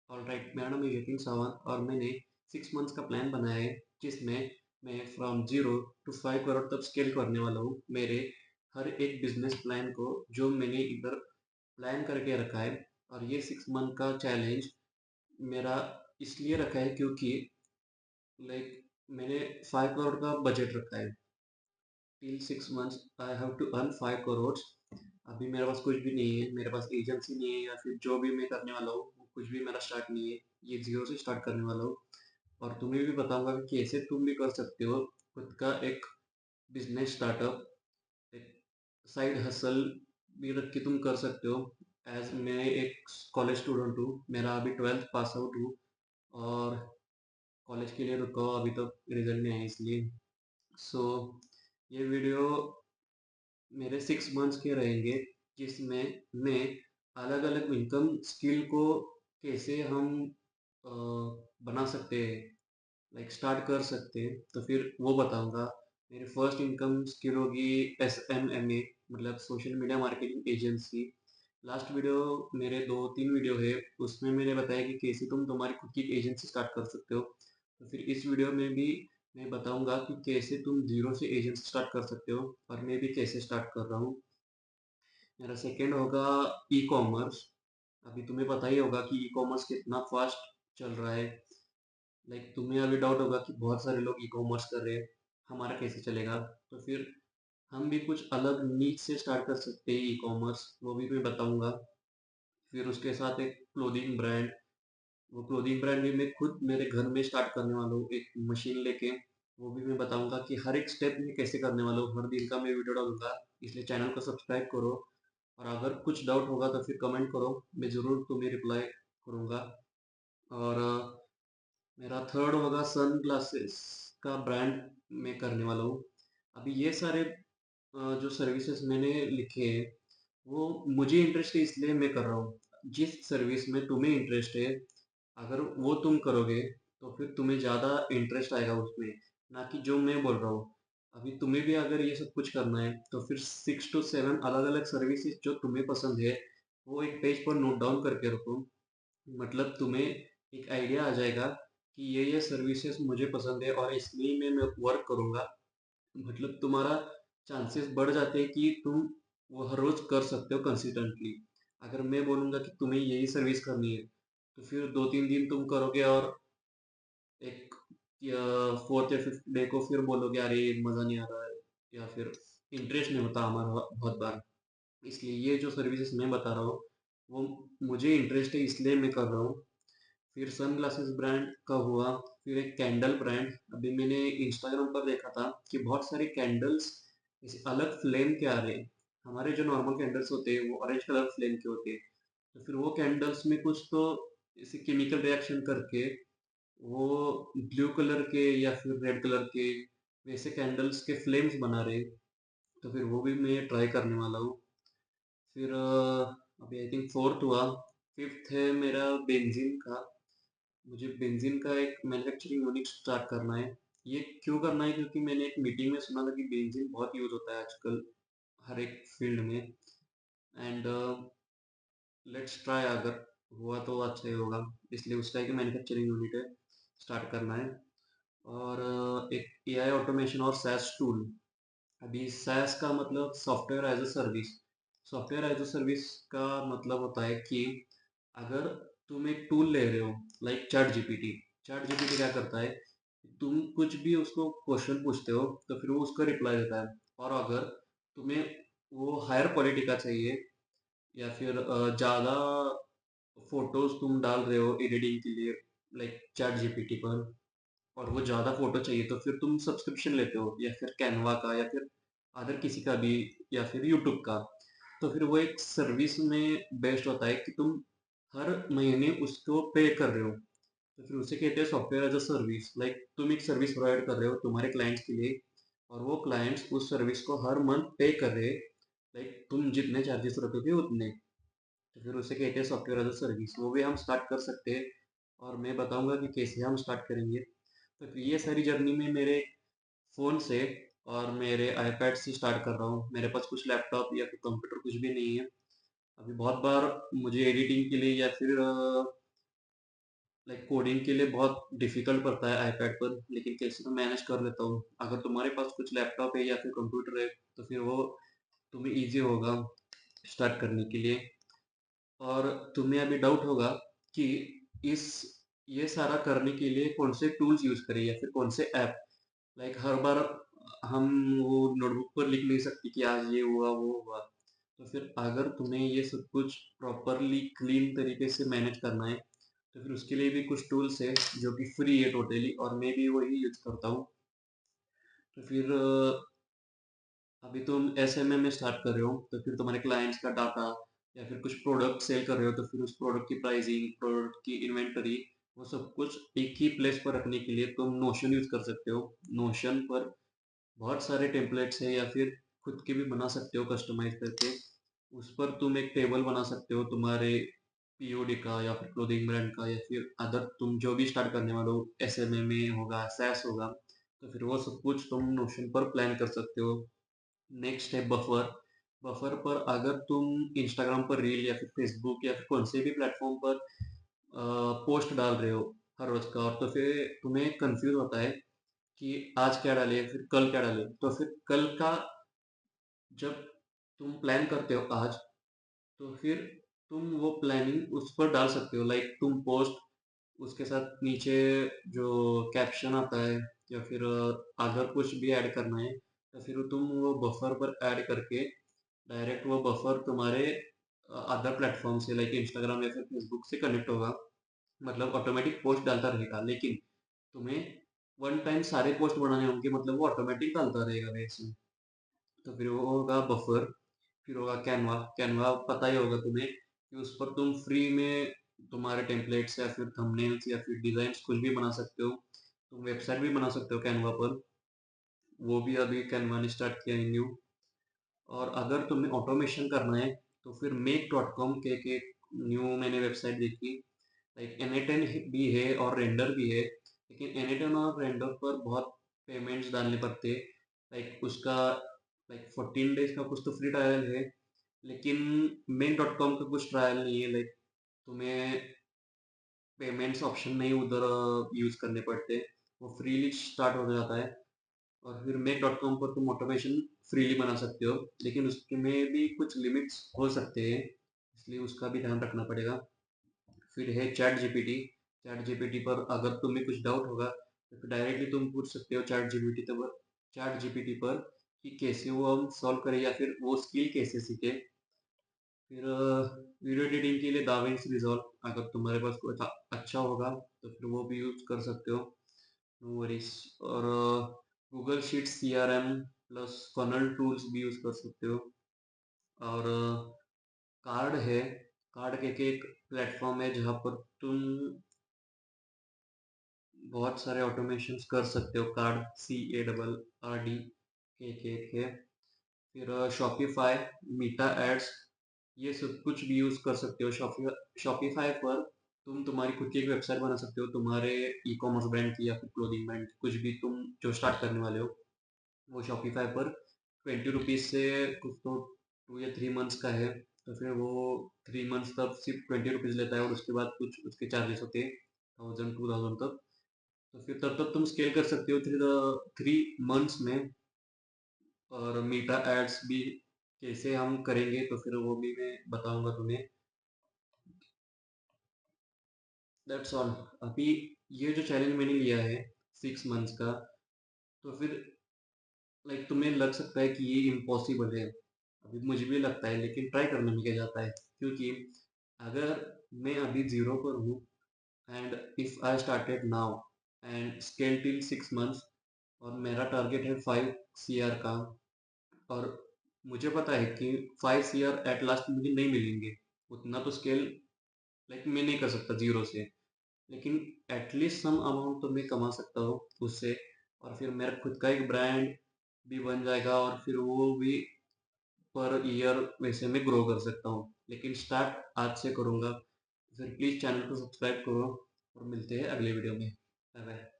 Alright, मेरा नाम है यतीन सावंत और मैंने 6 मंथ्स का प्लान बनाया है जिसमें मैं फ्रॉम 0 to 5 करोड़ तक स्केल करने वाला हूँ मेरे हर एक बिजनेस प्लान को जो मैंने इधर प्लान करके रखा है। और ये 6 मंथ का चैलेंज मेरा इसलिए रखा है क्योंकि लाइक मैंने 5 करोड़ का बजट रखा है। Till 6 months I have to earn 5 crore. अभी मेरे पास कुछ भी नहीं है, मेरे पास एजेंसी नहीं है या फिर जो भी मैं करने वाला हूँ वो कुछ भी मेरा स्टार्ट नहीं है। ये जीरो से स्टार्ट करने वाला हूँ और तुम्हें भी बताऊंगा कि कैसे तुम भी कर सकते हो खुद का एक बिजनेस स्टार्टअप, एक साइड हसल भी रख के तुम कर सकते हो। एज मैं एक कॉलेज स्टूडेंट हूँ, मेरा अभी 12th पास आउट हूँ और कॉलेज के लिए रुका हूँ, अभी तक रिजल्ट नहीं आया इसलिए। सो ये वीडियो मेरे 6 मंथ्स के रहेंगे जिसमें मैं अलग अलग इनकम स्किल को कैसे हम अ, बना सकते हैं, लाइक स्टार्ट कर सकते हैं, तो फिर वो बताऊंगा। मेरी फर्स्ट इनकम स्किल होगी SMMA, मतलब social media marketing agency. Last video, मेरे 2-3 वीडियो है, उसमें मैंने बताया कि कैसे तुम तुम्हारी खुद की एजेंसी स्टार्ट कर सकते हो। तो फिर इस वीडियो में भी मैं बताऊंगा कि कैसे तुम जीरो से एजेंसी स्टार्ट कर सकते हो और मैं भी कैसे स्टार्ट कर रहा हूँ। मेरा सेकेंड होगा ई कॉमर्स। अभी तुम्हें पता ही होगा कि ई कॉमर्स कितना फास्ट चल रहा है। लाइक तुम्हें अभी डाउट होगा कि बहुत सारे लोग ई कॉमर्स कर रहे हैं, हमारा कैसे चलेगा। तो फिर हम भी कुछ अलग नीच से स्टार्ट कर सकते हैं ई कॉमर्स, वो भी मैं बताऊंगा। फिर उसके साथ एक क्लोथिंग ब्रांड, वो क्लोथिंग ब्रांड भी मैं खुद मेरे घर में स्टार्ट करने वाला हूँ एक मशीन लेके। वो भी मैं बताऊंगा कि हर एक स्टेप में कैसे करने वाला हूँ, हर दिन का मैं वीडियो डालूंगा। इसलिए चैनल को सब्सक्राइब करो और अगर कुछ डाउट होगा तो फिर कमेंट करो, मैं ज़रूर तुम्हें रिप्लाई करूँगा। और मेरा थर्ड होगा सन ग्लासेस का ब्रांड मैं करने वाला हूँ। अभी ये सारे जो सर्विसेज मैंने लिखे हैं वो मुझे इंटरेस्ट है इसलिए मैं कर रहा हूँ। जिस सर्विस में तुम्हें इंटरेस्ट है, अगर वो तुम करोगे तो फिर तुम्हें ज़्यादा इंटरेस्ट आएगा उसमें, ना कि जो मैं बोल रहा हूँ। अभी तुम्हें भी अगर ये सब कुछ करना है तो फिर 6 to 7 अलग अलग सर्विसेज जो तुम्हें पसंद है वो एक पेज पर नोट डाउन करके रखो। मतलब तुम्हें एक आइडिया आ जाएगा कि ये सर्विसेज मुझे पसंद है और इसमें मैं वर्क करूँगा। मतलब तुम्हारा चांसेस बढ़ जाते हैं कि तुम वो हर रोज कर सकते हो कंसिस्टेंटली। अगर मैं बोलूँगा कि तुम्हें यही सर्विस करनी है तो फिर 2-3 दिन तुम करोगे और एक या फोर्थ या फिफ्थ डे को फिर बोलोगे अरे मज़ा नहीं आ रहा है या फिर इंटरेस्ट नहीं होता हमारा बहुत बार। इसलिए ये जो सर्विसेज मैं बता रहा हूँ वो मुझे इंटरेस्ट है इसलिए मैं कर रहा हूँ। फिर सन ग्लासेस ब्रांड का हुआ। फिर एक कैंडल ब्रांड, अभी मैंने इंस्टाग्राम पर देखा था कि बहुत सारे कैंडल्स इस अलग फ्लेम के आ रहे हैं। हमारे जो नॉर्मल कैंडल्स होते हैं वो ऑरेंज कलर फ्लेम के होते हैं, तो फिर वो कैंडल्स में कुछ तो इसे केमिकल रिएक्शन करके वो ब्लू कलर के या फिर रेड कलर के वैसे कैंडल्स के फ्लेम्स बना रहे हैं। तो फिर वो भी मैं ट्राई करने वाला हूँ। फिर अभी आई थिंक फोर्थ हुआ। फिफ्थ है मेरा बेंजीन का। मुझे बेंजीन का एक मैन्युफैक्चरिंग यूनिट स्टार्ट करना है। ये क्यों करना है, क्योंकि मैंने एक मीटिंग में सुना था कि बेंजीन बहुत यूज होता है आजकल हर एक फील्ड में। एंड लेट्स ट्राई, अगर हुआ तो अच्छा ही होगा। इसलिए उसका एक मैन्युफैक्चरिंग यूनिट है, स्टार्ट करना है। और एक एआई ऑटोमेशन और सैस टूल। अभी सैस का मतलब software as a service. Software as a service का मतलब होता है कि अगर तुम एक टूल ले रहे हो लाइक चैट जीपीटी क्या करता है, तुम कुछ भी उसको क्वेश्चन पूछते हो तो फिर वो उसका रिप्लाई देता है। और अगर तुम्हें वो हायर क्वालिटी का चाहिए या फिर ज़्यादा फोटोज तुम डाल रहे हो एडिटिंग के लिए लाइक चैट जीपीटी पर, और वो ज़्यादा फोटो चाहिए तो फिर तुम सब्सक्रिप्शन लेते हो या फिर कैनवा का या फिर अदर किसी का भी या फिर यूट्यूब का। तो फिर वो एक सर्विस में बेस्ड होता है कि तुम हर महीने उसको पे कर रहे हो। तो फिर उसे कहते हैं software as a service. Like तुम एक सर्विस प्रोवाइड कर रहे हो तुम्हारे क्लाइंट्स के लिए और वो क्लाइंट्स उस सर्विस को हर मंथ पे कर रहे हैं, लाइक तुम जितने चार्जेस रखोगे उतने। तो फिर उसे कहते हैं सॉफ्टवेयर एज अ सर्विस, वो भी हम स्टार्ट कर सकते हैं और मैं बताऊंगा कि कैसे हम स्टार्ट करेंगे। तो फिर ये सारी जर्नी में मेरे फ़ोन से और मेरे आईपैड से स्टार्ट कर रहा हूँ। मेरे पास कुछ लैपटॉप या फिर कंप्यूटर कुछ भी नहीं है। अभी बहुत बार मुझे एडिटिंग के लिए या फिर लाइक कोडिंग के लिए बहुत डिफिकल्ट पड़ता है आईपैड पर, लेकिन कैसे तो मैनेज कर लेता हूँ। अगर तुम्हारे पास कुछ लैपटॉप है या फिर कंप्यूटर है तो फिर वो तुम्हें ईज़ी होगा स्टार्ट करने के लिए। और तुम्हें अभी डाउट होगा कि इस ये सारा करने के लिए कौन से टूल्स यूज़ करें या फिर कौन से ऐप। लाइक हर बार हम वो नोटबुक पर लिख नहीं सकते कि आज ये हुआ वो हुआ। तो फिर अगर तुम्हें ये सब कुछ प्रॉपरली क्लीन तरीके से मैनेज करना है तो फिर उसके लिए भी कुछ टूल्स है जो कि फ्री है टोटली, और मैं भी वही यूज करता हूँ। तो फिर अभी तुम एसएमएम में स्टार्ट कर रहे हो तो फिर तुम्हारे क्लाइंट्स का डाटा या फिर कुछ प्रोडक्ट सेल कर रहे हो तो फिर उस प्रोडक्ट की प्राइसिंग, प्रोडक्ट की इन्वेंटरी, वो सब कुछ एक ही प्लेस पर रखने के लिए तुम नोशन यूज कर सकते हो। नोशन पर बहुत सारे टेम्पलेट्स है या फिर खुद के भी बना सकते हो कस्टमाइज करके। उस पर तुम एक टेबल बना सकते हो तुम्हारे पीओडी का या फिर क्लोथिंग ब्रांड का, या फिर अदर तुम जो भी स्टार्ट करने वाले हो, एसएमएम होगा, सैस होगा, तो फिर वो सब कुछ तुम नोशन पर प्लान कर सकते हो। नेक्स्ट है बफर। बफर पर अगर तुम इंस्टाग्राम पर रील या फिर फेसबुक या फिर कौन से भी प्लेटफॉर्म पर पोस्ट डाल रहे हो हर रोज का, और तो फिर तुम्हें कंफ्यूज होता है कि आज क्या डाले फिर कल क्या डाले, तो फिर कल का जब तुम प्लान करते हो आज, तो फिर तुम वो प्लानिंग उस पर डाल सकते हो। लाइक तुम पोस्ट, उसके साथ नीचे जो कैप्शन आता है या फिर अगर कुछ भी ऐड करना है तो फिर तुम वो बफर पर ऐड करके डायरेक्ट वो बफर तुम्हारे अदर प्लेटफॉर्म से लाइक इंस्टाग्राम या फिर फेसबुक से कनेक्ट होगा। मतलब ऑटोमेटिक पोस्ट डालता रहेगा, लेकिन तुम्हें वन टाइम सारे पोस्ट बनाने होंगे, मतलब वो ऑटोमेटिक डालता रहेगा वैसे। तो फिर वो होगा बफर। फिर होगा कैनवा। कैनवा पता ही होगा तुम्हें कि उस पर तुम फ्री में तुम्हारे टेम्पलेट्स या फिर थंबनेल्स या फिर डिजाइन्स कुछ भी बना सकते हो। तुम वेबसाइट भी बना सकते हो कैनवा पर। वो भी अभी कैनवा ने स्टार्ट किया है न्यू। और अगर तुम्हें ऑटोमेशन करना है तो फिर मेक डॉट कॉम के एक न्यू मैंने वेबसाइट देखी। लाइक एन भी है और रेंडर भी है, लेकिन एन और रेंडर पर बहुत पेमेंट्स डालने पड़ते हैं। लाइक उसका 14 डेज का कुछ तो फ्री ट्रायल है, लेकिन मेक डॉट कॉम का कुछ ट्रायल नहीं है। लाइक तुम्हें पेमेंट्स ऑप्शन नहीं उधर यूज करने पड़ते, वो फ्रीली स्टार्ट हो जाता है। और फिर मेक डॉट कॉम पर तुम ऑटोमेशन फ्रीली बना सकते हो, लेकिन उसमें भी कुछ लिमिट्स हो सकते हैं, इसलिए उसका भी ध्यान रखना पड़ेगा। फिर है चैट जीपीटी। चैट जीपीटी पर अगर तुम्हें कुछ डाउट होगा तो फिर डायरेक्टली तुम पूछ सकते हो चैट जीपीटी पर कि कैसे वो हम सॉल्व करें या फिर वो स्किल कैसे सीखे। फिर वीडियो एडिटिंग के लिए दाविंसी रिजॉल्व, अगर तुम्हारे पास कोई अच्छा होगा तो फिर वो भी यूज कर सकते हो, नो वरीज। और Google sheet CRM plus funnel tools भी यूज कर सकते हो। और कार्ड है। कार्ड एक प्लेटफॉर्म है जहाँ पर तुम बहुत सारे ऑटोमेशंस कर सकते हो। कार्ड CARD एक है। फिर शॉपिफाई, मीटा एड्स, ये सब कुछ भी यूज कर सकते हो। शॉपिफाई पर तुम तुम्हारी खुद की एक वेबसाइट बना सकते हो तुम्हारे ई कॉमर्स ब्रांड की या फिर क्लोथिंग ब्रांड की, कुछ भी तुम जो स्टार्ट करने वाले हो। वो शॉपिफाई पर 20 रुपीज़ से कुछ तो 2 या 3 मंथ्स का है। तो फिर वो 3 मंथ्स तक सिर्फ 20 रुपीज़ लेता है, और उसके बाद कुछ उसके चार्जेस होते हैं 1000 2000 तक। तो फिर तब तक तुम स्केल कर सकते हो 3 मंथ्स में। और मीटा एड्स भी कैसे हम करेंगे तो फिर वो भी मैं बताऊंगा तुम्हें। That's all. अभी ये जो चैलेंज मैंने लिया है 6 मंथ्स का, तो फिर लाइक तुम्हें लग सकता है कि ये इम्पॉसिबल है। अभी मुझे भी लगता है, लेकिन ट्राई करने में क्या जाता है, क्योंकि अगर मैं अभी जीरो पर हूँ and if I started now and scale till 6 months, और मेरा टारगेट है 5 CR का, और मुझे पता है कि 5 CR एट लास्ट मुझे नहीं मिलेंगे, उतना तो स्केल लाइक मैं नहीं कर सकता जीरो से, लेकिन एटलीस्ट सम अमाउंट तो मैं कमा सकता हूँ उससे। और फिर मेरा खुद का एक ब्रांड भी बन जाएगा, और फिर वो भी पर ईयर वैसे मैं ग्रो कर सकता हूँ, लेकिन स्टार्ट आज से करूँगा। फिर प्लीज़ चैनल को सब्सक्राइब करो, और मिलते हैं अगले वीडियो में। Bye bye.